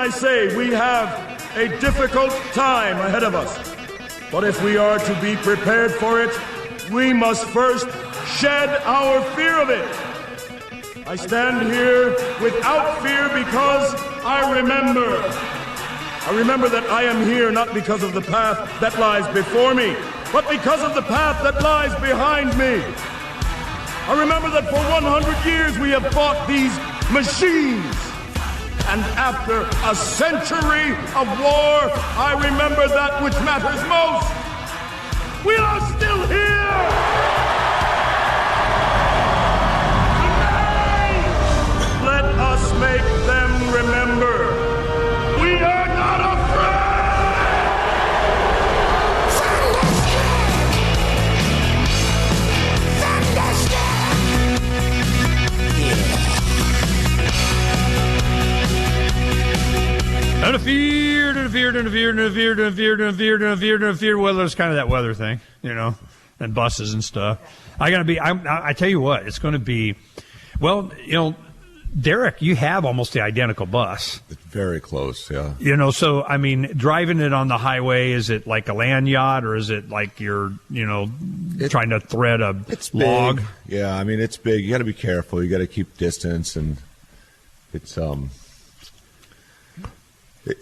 I say we have a difficult time ahead of us, but if we are to be prepared for it, we must first shed our fear of it. I stand here without fear because I remember that I am here not because of the path that lies before me, but because of the path that lies behind me. I remember that for 100 years we have fought these machines. And after a century of war, I remember that which matters most. We are still here! Today, let us make them remember. We are not afraid! Fear. Well, there's kind of that weather thing, and buses and stuff. I tell you what, it's going to be, well, Derek, you have almost the identical bus. It's very close, yeah. So, I mean, driving it on the highway, is it like a land yacht or is it like you're, trying to thread a log? Big. Yeah, I mean, it's big. You got to be careful. You got to keep distance, and it's,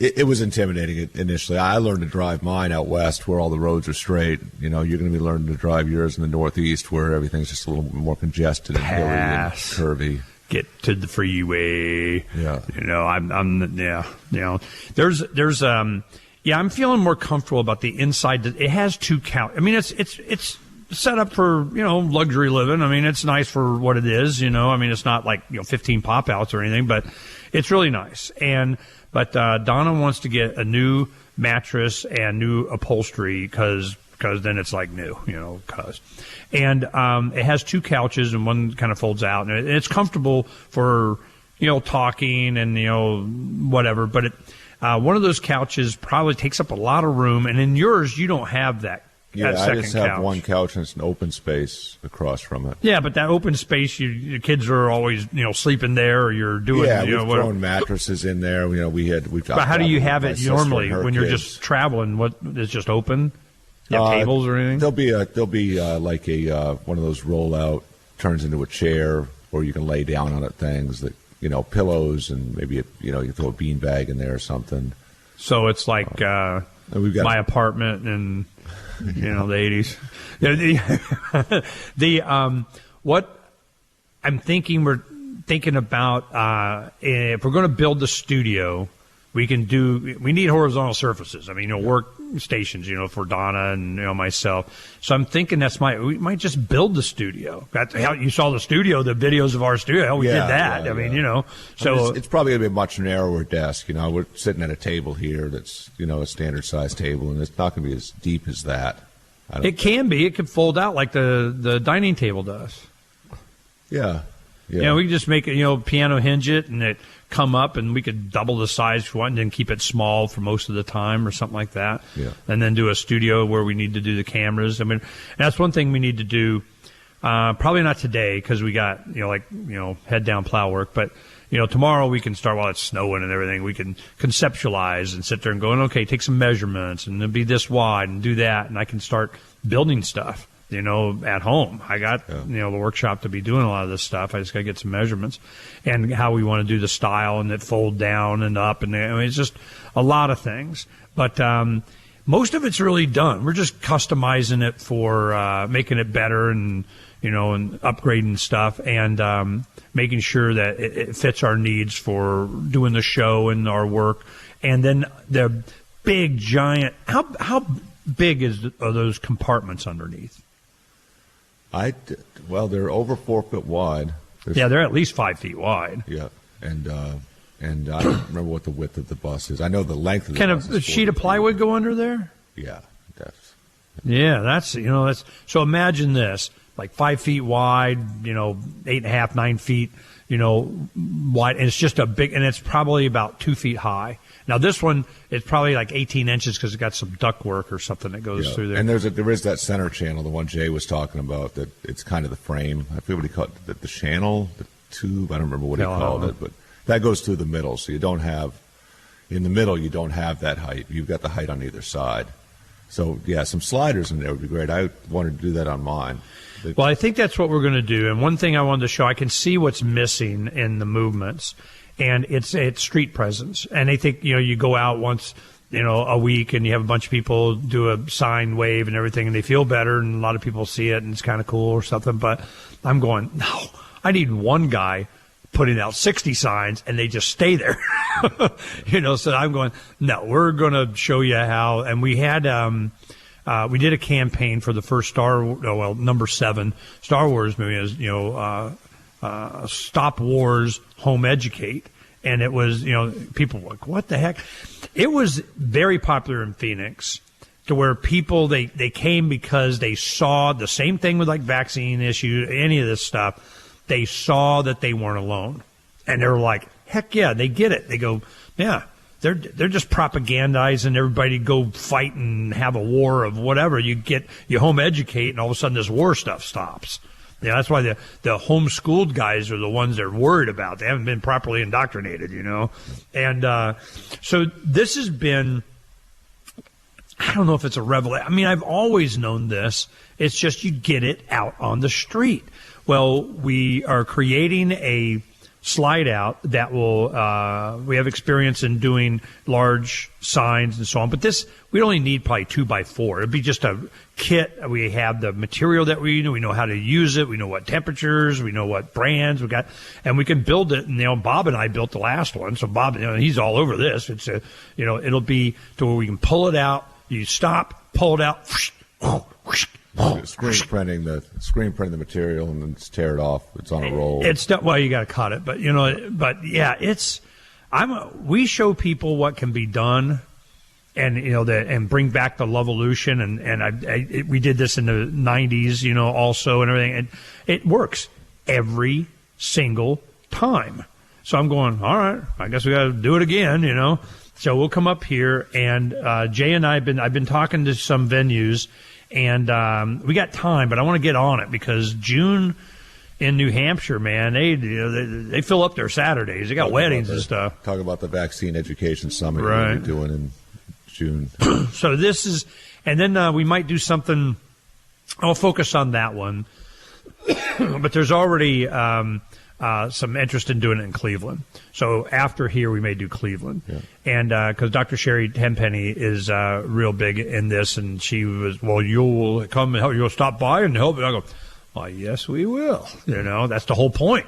It was intimidating initially. I learned to drive mine out west where all the roads are straight. You're going to be learning to drive yours in the northeast where everything's just a little more congested and hilly and curvy. Get to the freeway. Yeah. I'm feeling more comfortable about the inside. It has two couch. I mean, it's set up for, luxury living. I mean, it's nice for what it is, I mean, it's not like, 15 pop outs or anything, but it's really nice. But Donna wants to get a new mattress and new upholstery because then it's like new, And it has two couches and one kind of folds out. And it's comfortable for, talking and, whatever. But one of those couches probably takes up a lot of room. And in yours, you don't have that. Yeah, I just have one couch and it's an open space across from it. Yeah, but that open space, your kids are always, sleeping there, or you're doing. Yeah, we've thrown mattresses in there. But how do you have it normally when you're just traveling? What is just open? You have tables or anything? There'll be like a one of those roll out turns into a chair, or you can lay down on it. Things that pillows and maybe you throw a bean bag in there or something. So it's like my apartment and. The 80s. What I'm thinking, we're thinking about if we're going to build the studio, we need horizontal surfaces. I mean, workstations, for Donna and myself. So I'm thinking we might just build the studio. That's how you saw the studio, the videos of our studio. We did that. Yeah, I mean, so it's probably going to be a much narrower desk. We're sitting at a table here that's a standard size table, and it's not going to be as deep as that. It can be. It can fold out like the dining table does. Yeah. We can just make it, piano hinge it, and it come up, and we could double the size if we want, and then keep it small for most of the time or something like that. Yeah. And then do a studio where we need to do the cameras. I mean, that's one thing we need to do. Probably not today because we got, head down plow work. But, tomorrow we can start while it's snowing and everything. We can conceptualize and sit there and go, okay, take some measurements and it'll be this wide and do that. And I can start building stuff. At home. I got, the workshop to be doing a lot of this stuff. I just got to get some measurements and how we want to do the style and it fold down and up. And it's just a lot of things. But most of it's really done. We're just customizing it for making it better and, and upgrading stuff and making sure that it fits our needs for doing the show and our work. And then the big, giant, how big are those compartments underneath? They're over 4 foot wide. They're at least 5 feet wide. Yeah, and I don't remember what the width of the bus is. I know the length of the bus. Can a sheet of plywood go under there? Yeah, that's. Yeah, that's so. Imagine this: like 5 feet wide, 8.5, 9 feet, wide, and it's just a big, and it's probably about 2 feet high. Now this one, it's probably like 18 inches because it's got some duct work or something that goes through there. And there is that center channel, the one Jay was talking about, that it's kind of the frame. I forget what he called it, the channel, the tube. I don't remember what he called it, but that goes through the middle, so you don't have, In the middle, you don't have that height. You've got the height on either side. So, yeah, some sliders in there would be great. I wanted to do that on mine. Well, I think that's what we're going to do. And one thing I wanted to show, I can see what's missing in the movements, and it's street presence. And I think, you go out once, a week, and you have a bunch of people do a sign wave and everything, and they feel better, and a lot of people see it, and it's kind of cool or something. But I'm going, no, I need one guy putting out 60 signs, and they just stay there. So I'm going, no, we're going to show you how. And we had, we did a campaign for the first number 7 Star Wars movie is, Stop Wars, Home Educate. And it was, people were like, what the heck? It was very popular in Phoenix, to where people, they came because they saw the same thing with like vaccine issue, any of this stuff. They saw that they weren't alone. And they were like, heck yeah, they get it. They go, yeah, they're just propagandizing everybody to go fight and have a war of whatever. You home educate, and all of a sudden this war stuff stops. That's why the homeschooled guys are the ones they're worried about. They haven't been properly indoctrinated, And so this has been, I don't know if it's a revelation. I mean, I've always known this. It's just you get it out on the street. Well, we are creating a slide out that will, we have experience in doing large signs and so on, but this, we only need probably 2x4. It'd be just a kit. We have the material that we know how to use it. We know what temperatures, we know what brands we got, and we can build it. And, Bob and I built the last one. So Bob, he's all over this. It's it'll be to where we can pull it out. You stop, pull it out. Screen printing the material and then just tear it off. It's on a roll. Well, you got to cut it, but yeah, we show people what can be done, and and bring back the LEvolution, and we did this in the 90s, also, and everything, and it works every single time. So I'm going, all right, I guess we got to do it again, So we'll come up here, and Jay and I've been talking to some venues. And we got time, but I want to get on it because June in New Hampshire, man, they fill up their Saturdays. They got weddings and stuff. Talk about the Vaccine Education Summit right. we're doing in June. So this is, and then we might do something. I'll focus on that one, but there's already some interest in doing it in Cleveland. So after here, we may do Cleveland. Yeah. And because Dr. Sherry Tenpenny is real big in this, and she was, well, you'll come and help, you'll stop by and help. And I go, well, yes, we will. That's the whole point.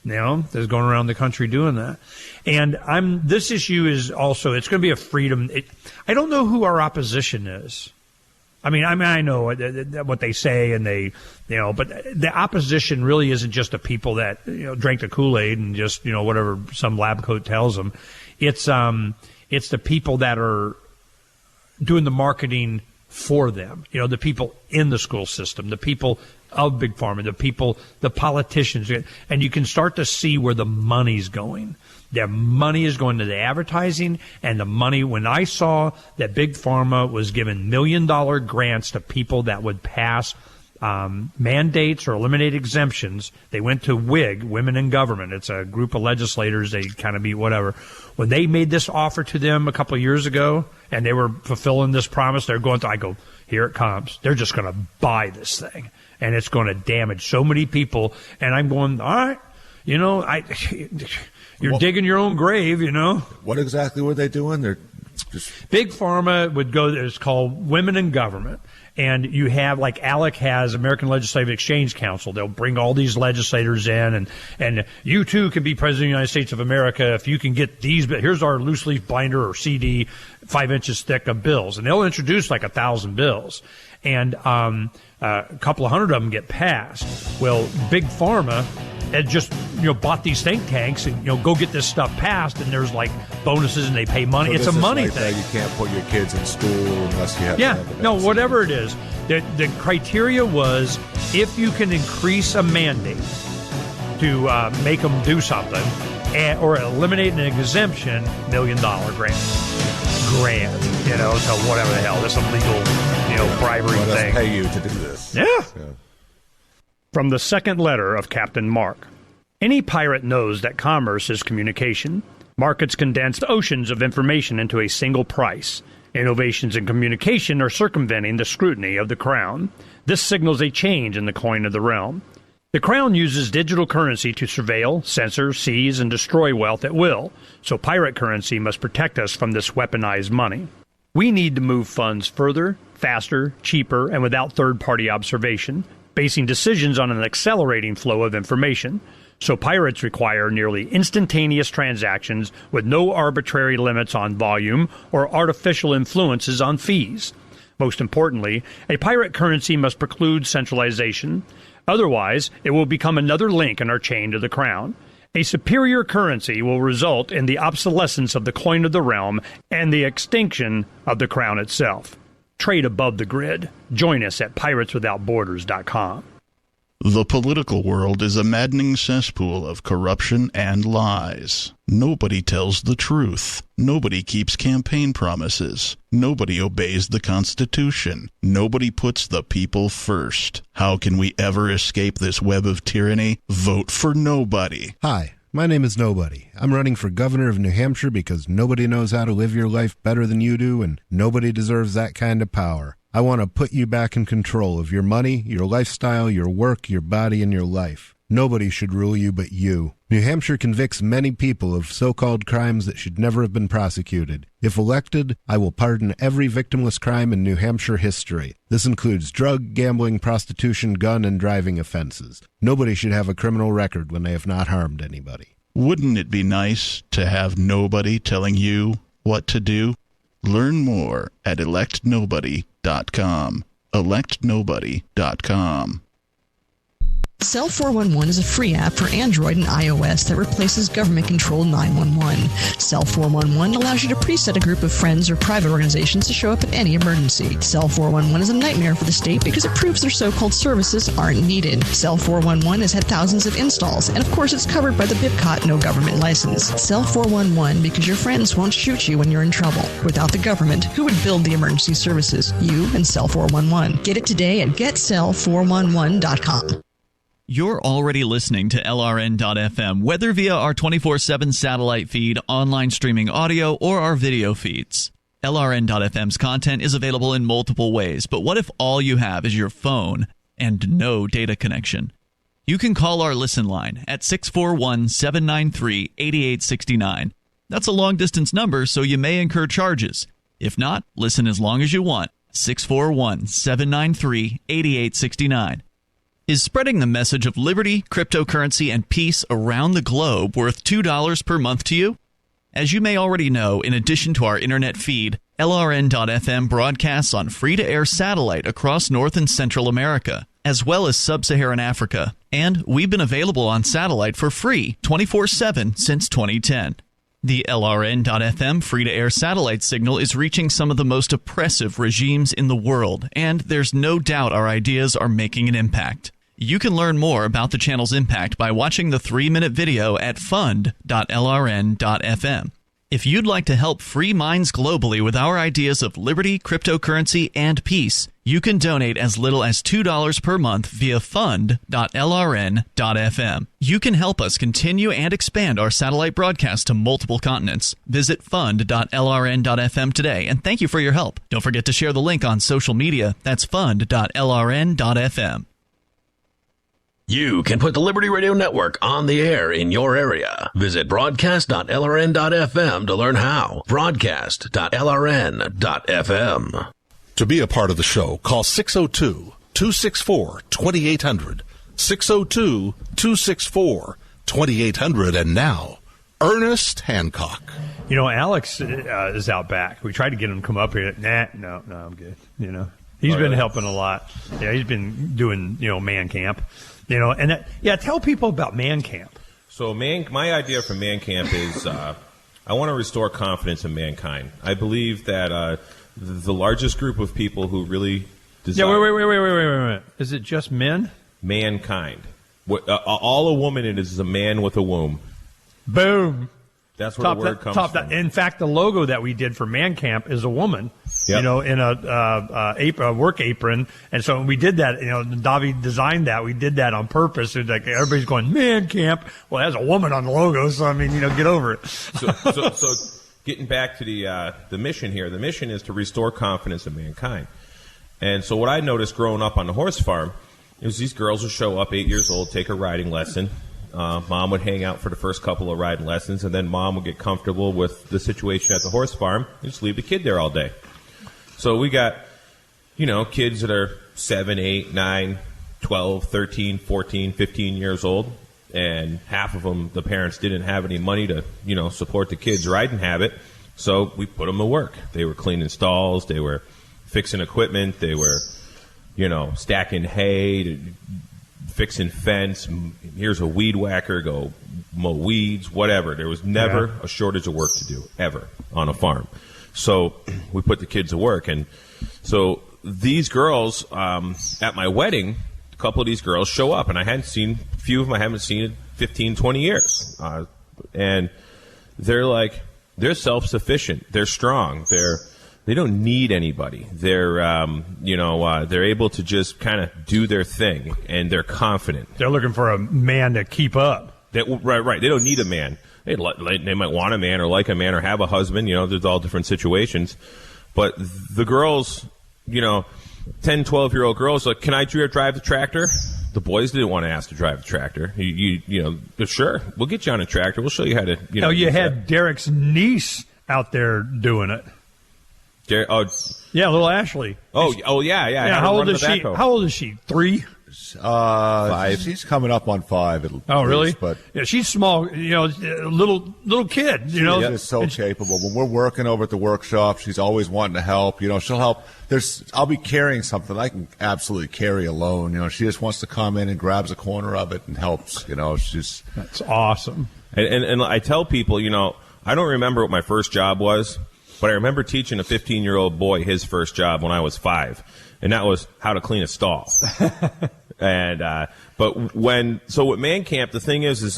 There's going around the country doing that. And this issue is also, it's going to be a freedom. I don't know who our opposition is. I mean, I know what they say, and but the opposition really isn't just the people that drank the Kool-Aid and just whatever some lab coat tells them. It's the people that are doing the marketing for them. The people in the school system, the people of Big Pharma, the politicians, and you can start to see where the money's going. Their money is going to the advertising, and the money, when I saw that Big Pharma was giving $1 million grants to people that would pass mandates or eliminate exemptions, they went to WIG, Women in Government. It's a group of legislators. They kind of be whatever. When they made this offer to them a couple of years ago, and they were fulfilling this promise, they're going to, I go, here it comes. They're just going to buy this thing, and it's going to damage so many people. And I'm going, all right, you're digging your own grave, What exactly were they doing? They're just Big Pharma would go. It's called Women in Government, and you have like ALEC has American Legislative Exchange Council. They'll bring all these legislators in, and you too can be president of the United States of America if you can get these. But here's our loose leaf binder or CD, 5 inches thick of bills, and they'll introduce like 1,000 bills, and a couple of hundred of them get passed. Well, Big Pharma had just bought these think tanks and go get this stuff passed, and there's like bonuses and they pay money. So it's a money thing. You can't put your kids in school unless you have. Yeah, whatever it is. The criteria was if you can increase a mandate to make them do something, or eliminate an exemption, $1 million grant, so whatever the hell, that's a legal bribery thing. Let us pay you to do this. Yeah. From the second letter of Captain Mark. Any pirate knows that commerce is communication. Markets condense oceans of information into a single price. Innovations in communication are circumventing the scrutiny of the crown. This signals a change in the coin of the realm. The crown uses digital currency to surveil, censor, seize, and destroy wealth at will, so pirate currency must protect us from this weaponized money. We need to move funds further, faster, cheaper, and without third-party observation, basing decisions on an accelerating flow of information. So pirates require nearly instantaneous transactions with no arbitrary limits on volume or artificial influences on fees. Most importantly, a pirate currency must preclude centralization. Otherwise, it will become another link in our chain to the crown. A superior currency will result in the obsolescence of the coin of the realm and the extinction of the crown itself. Trade above the grid. Join us at pirateswithoutborders.com. The political world is a maddening cesspool of corruption and lies. Nobody tells the truth. Nobody keeps campaign promises. Nobody obeys the Constitution. Nobody puts the people first. How can we ever escape this web of tyranny? Vote for nobody. Hi, my name is Nobody. I'm running for governor of New Hampshire because nobody knows how to live your life better than you do, and nobody deserves that kind of power. I want to put you back in control of your money, your lifestyle, your work, your body, and your life. Nobody should rule you but you. New Hampshire convicts many people of so-called crimes that should never have been prosecuted. If elected, I will pardon every victimless crime in New Hampshire history. This includes drug, gambling, prostitution, gun, and driving offenses. Nobody should have a criminal record when they have not harmed anybody. Wouldn't it be nice to have nobody telling you what to do? Learn more at electnobody.com. electnobody.com. Cell 411 is a free app for Android and iOS that replaces government-controlled 911. Cell 411 allows you to preset a group of friends or private organizations to show up at any emergency. Cell 411 is a nightmare for the state because it proves their so-called services aren't needed. Cell 411 has had thousands of installs, and of course it's covered by the BIPCOT no government license. Cell 411 because your friends won't shoot you when you're in trouble. Without the government, who would build the emergency services? You and Cell 411. Get it today at getcell411.com. You're already listening to LRN.FM, whether via our 24/7 satellite feed, online streaming audio, or our video feeds. LRN.FM's content is available in multiple ways, but what if all you have is your phone and no data connection? You can call our listen line at 641-793-8869. That's a long-distance number, so you may incur charges. If not, listen as long as you want. 641-793-8869. Is spreading the message of liberty, cryptocurrency, and peace around the globe worth $2 per month to you? As you may already know, in addition to our internet feed, LRN.FM broadcasts on free-to-air satellite across North and Central America, as well as sub-Saharan Africa. And we've been available on satellite for free 24/7 since 2010. The LRN.FM free-to-air satellite signal is reaching some of the most oppressive regimes in the world, and there's no doubt our ideas are making an impact. You can learn more about the channel's impact by watching the 3-minute video at fund.lrn.fm. If you'd like to help free minds globally with our ideas of liberty, cryptocurrency, and peace, you can donate as little as $2 per month via fund.lrn.fm. You can help us continue and expand our satellite broadcast to multiple continents. Visit fund.lrn.fm today, and thank you for your help. Don't forget to share the link on social media. That's fund.lrn.fm. You can put the Liberty Radio Network on the air in your area. Visit broadcast.lrn.fm to learn how. Broadcast.lrn.fm. To be a part of the show, call 602-264-2800. 602-264-2800. And now, Ernest Hancock. You know, Alex is out back. We tried to get him to come up here. No, I'm good. You know, he's been helping a lot. Yeah, he's been doing, man camp. And tell people about Man Camp. So my idea for Man Camp is I want to restore confidence in mankind. I believe that the largest group of people who really desire... Yeah, wait. Is it just men? Mankind. All a woman is a man with a womb. Boom. That's where the word comes from. In fact, the logo that we did for Man Camp is a woman, you know, in a work apron. And so we did that, you know, Davi designed that. We did that on purpose. It's like everybody's going, man camp. Well, there's a woman on the logo, so I mean, you know, get over it. So getting back to the mission here, the mission is to restore confidence in mankind. And so what I noticed growing up on the horse farm is these girls would show up 8 years old, take a riding lesson. Mom would hang out for the first couple of riding lessons, and then mom would get comfortable with the situation at the horse farm and just leave the kid there all day. So we got, you know, kids that are 7, 8, 9, 12, 13, 14, 15 years old, and half of them, the parents didn't have any money to, you know, support the kids' riding habit, so we put them to work. They were cleaning stalls, they were fixing equipment, they were, you know, stacking hay, fixing fence, here's a weed whacker, go mow weeds, whatever. There was never a shortage of work to do, ever, on a farm. So we put the kids to work. And so these girls, at my wedding, a couple of these girls show up, and I hadn't seen, a few of them I haven't seen in 15, 20 years. And they're like, they're self-sufficient, they're strong, they don't need anybody. They're, they're able to just kind of do their thing, and they're confident. They're looking for a man to keep up. Right. They don't need a man. They might want a man or like a man or have a husband. You know, there's all different situations. But the girls, you know, 10, 12-year-old girls, like, can I drive the tractor? The boys didn't want to ask to drive the tractor. You know, sure, we'll get you on a tractor. We'll show you how to, you know. Oh, you had Derek's niece out there doing it. Little Ashley. Yeah. How old is she? How old is she? 3? 5. She's coming up on 5. Really? But yeah, she's small. You know, little kid. You know, she's so capable. When we're working over at the workshop, she's always wanting to help. You know, she'll help. I'll be carrying something I can absolutely carry alone. You know, she just wants to come in and grabs a corner of it and helps. You know, that's awesome. And I tell people, you know, I don't remember what my first job was. But I remember teaching a 15-year-old boy his first job when I was 5, and that was how to clean a stall. And what Man Camp, the thing is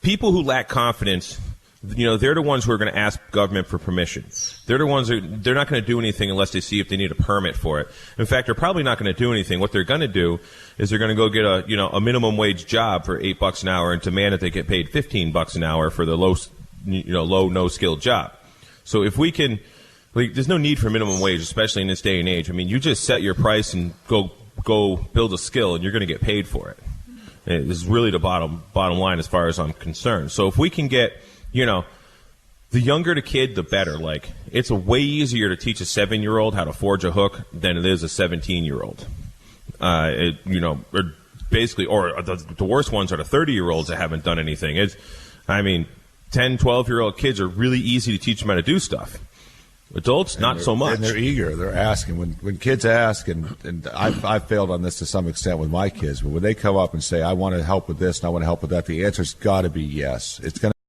people who lack confidence, you know, they're the ones who are going to ask government for permission. They're the ones they're not going to do anything unless they see if they need a permit for it. In fact, they're probably not going to do anything. What they're going to do is they're going to go get a minimum wage job for $8 an hour and demand that they get paid $15 an hour for the low no skilled job. So if we can, there's no need for minimum wage, especially in this day and age. I mean, you just set your price and go build a skill, and you're going to get paid for it. And this is really the bottom line as far as I'm concerned. So if we can get, you know, the younger the kid, the better. Like, it's way easier to teach a 7-year-old how to forge a hook than it is a 17-year-old. The worst ones are the 30-year-olds that haven't done anything. 10, 12-year-old kids are really easy to teach them how to do stuff. Adults, not so much. And they're eager. They're asking. When kids ask, and I've failed on this to some extent with my kids, but when they come up and say, I want to help with this and I want to help with that, the answer's got to be yes. It's going